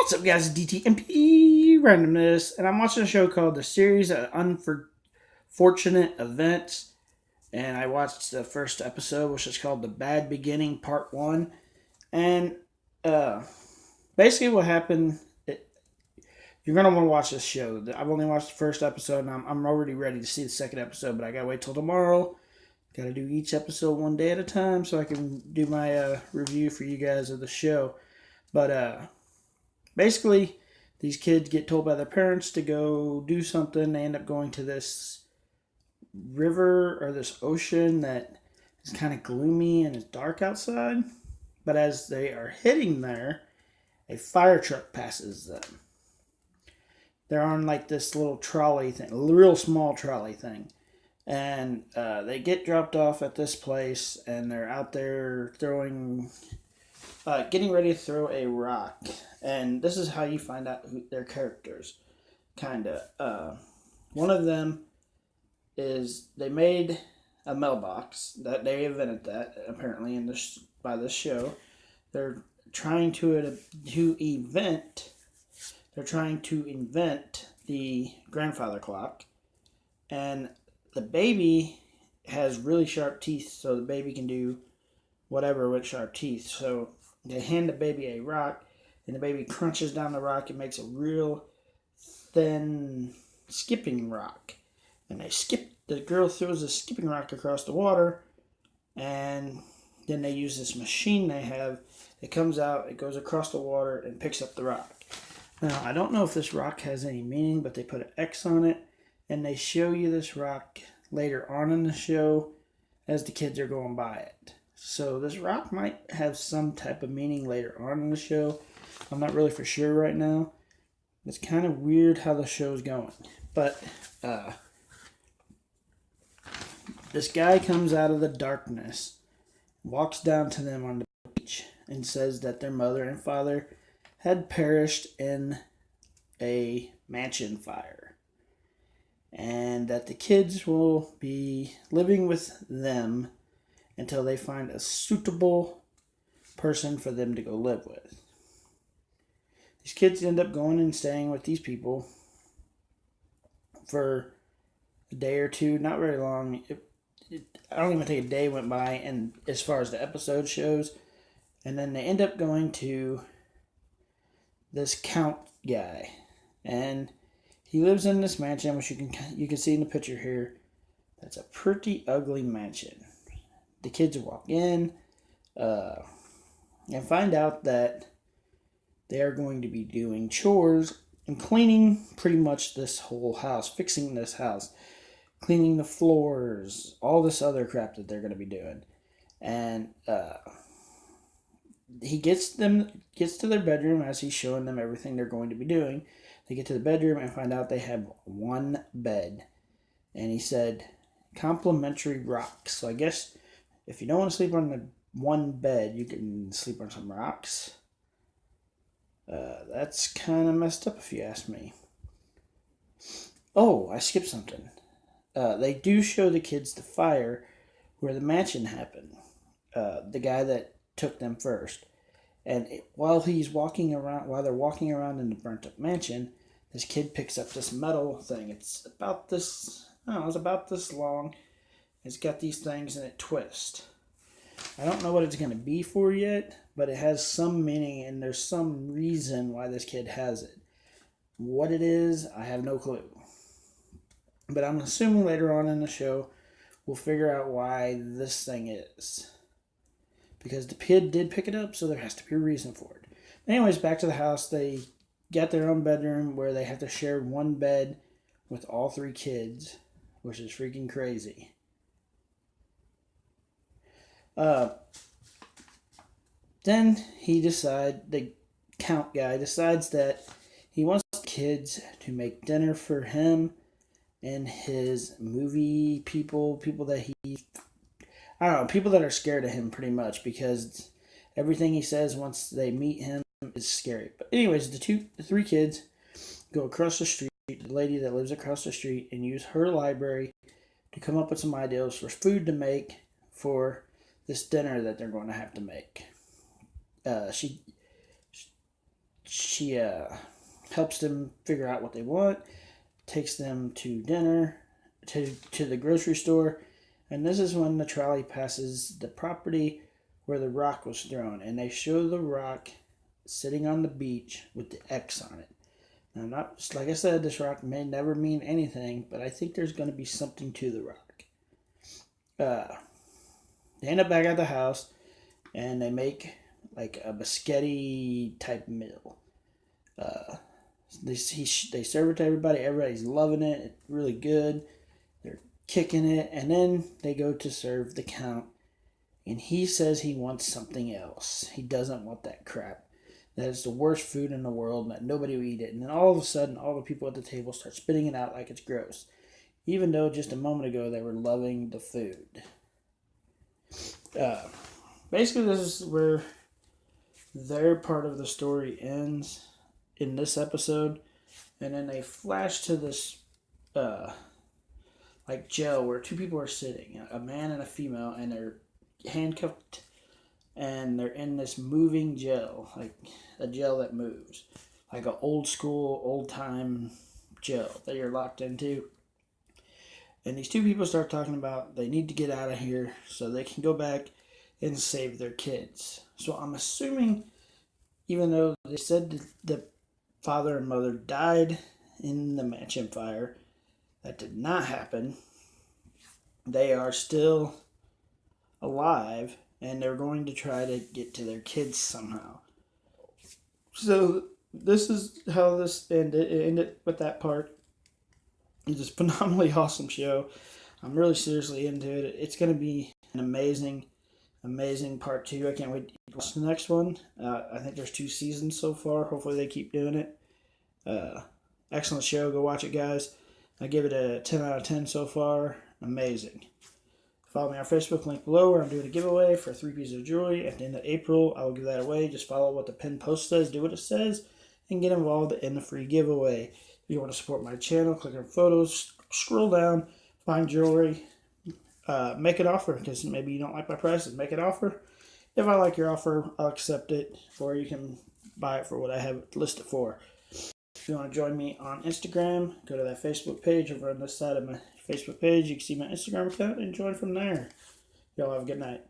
What's up, guys? It's DTMP Randomness, and I'm watching a show called The Series of Unfortunate Events. And I watched the first episode, which is called The Bad Beginning Part 1. And uh, basically, what happened, you're going to want to watch this show. I've only watched the first episode, and I'm already ready to see the second episode, but I got to wait till tomorrow. Got to do each episode one day at a time so I can do my review for you guys of the show. But basically, these kids get told by their parents to go do something. They end up going to this river or this ocean that is kind of gloomy and it's dark outside. But as they are heading there, a fire truck passes them. They're on like this little trolley thing, a real small trolley thing. And they get dropped off at this place, and they're out there getting ready to throw a rock. And this is how you find out their characters, kind of. One of them is they made a mailbox that they invented that apparently by this show. They're trying to invent. They're trying to invent the grandfather clock, and the baby has really sharp teeth, so the baby can do whatever with sharp teeth. So they hand the baby a rock, and the baby crunches down the rock and makes a real thin skipping rock. And the girl throws a skipping rock across the water, and then they use this machine they have. It comes out, it goes across the water, and picks up the rock. Now, I don't know if this rock has any meaning, but they put an X on it, and they show you this rock later on in the show as the kids are going by it. So this rock might have some type of meaning later on in the show. I'm not really for sure right now. It's kind of weird how the show's going. But this guy comes out of the darkness, walks down to them on the beach, and says that their mother and father had perished in a mansion fire, and that the kids will be living with them until they find a suitable person for them to go live with. These kids end up going and staying with these people for a day or two, not very long. I don't even think a day went by, and as far as the episode shows, and then they end up going to this count guy, and he lives in this mansion, which you can see in the picture here. That's a pretty ugly mansion. The kids walk in and find out that they are going to be doing chores and cleaning pretty much this whole house, fixing this house, cleaning the floors, all this other crap that they're going to be doing. And he gets to their bedroom as he's showing them everything they're going to be doing. They get to the bedroom and find out they have one bed. And he said, complimentary rocks. So I guess if you don't want to sleep on the one bed, you can sleep on some rocks. That's kind of messed up if you ask me. Oh, I skipped something. They do show the kids the fire where the mansion happened. The guy that took them first. And while they're walking around in the burnt up mansion, this kid picks up this metal thing. It's about this, I don't know, it's about this long. It's got these things and it twists. I don't know what it's going to be for yet, but it has some meaning and there's some reason why this kid has it. What it is, I have no clue. But I'm assuming later on in the show, we'll figure out why this thing is. Because the kid did pick it up, so there has to be a reason for it. Anyways, back to the house. They got their own bedroom where they have to share one bed with all three kids, which is freaking crazy. Then the count guy decides that he wants the kids to make dinner for him and his movie people that I don't know, people that are scared of him pretty much, because everything he says once they meet him is scary. But anyways, the three kids go across the street, the lady that lives across the street, and use her library to come up with some ideas for food to make for this dinner that they're going to have to make. She she helps them figure out what they want, takes them to dinner, to the grocery store, and this is when the trolley passes the property where the rock was thrown, and they show the rock sitting on the beach with the X on it. Now, not like I said, this rock may never mean anything, but I think there's going to be something to the rock. They end up back at the house, and they make like a biscotti type meal. They serve it to everybody. Everybody's loving it. It's really good. They're kicking it, and then they go to serve the count, and he says he wants something else. He doesn't want that crap. That is the worst food in the world, and that nobody will eat it. And then all of a sudden, all the people at the table start spitting it out like it's gross, even though just a moment ago they were loving the food. Basically, this is where their part of the story ends in this episode, and then they flash to this like jail where two people are sitting, a man and a female, and they're handcuffed, and they're in this moving jail, like a jail that moves, like an old school, old time jail that you're locked into. And these two people start talking about they need to get out of here so they can go back and save their kids. So I'm assuming, even though they said the father and mother died in the mansion fire, that did not happen. They are still alive, and they're going to try to get to their kids somehow. So this is how this ended. It ended with that part. It's a phenomenally awesome show. I'm really seriously into it. It's going to be an amazing part 2. I can't wait to watch the next one. I think there's 2 seasons so far. Hopefully they keep doing it. Excellent show. Go watch it, guys. I give it a 10 out of 10 so far. Amazing. Follow me on Facebook, link below, where I'm doing a giveaway for 3 pieces of jewelry. At the end of April, I will give that away. Just follow what the pinned post says, do what it says, and get involved in the free giveaway. If you want to support my channel, click on photos, scroll down, find jewelry, make an offer, because maybe you don't like my prices. Make an offer. If I like your offer, I'll accept it, or you can buy it for what I have it listed for. If you want to join me on Instagram, go to that Facebook page over on this side of my Facebook page. You can see my Instagram account and join from there. Y'all have a good night.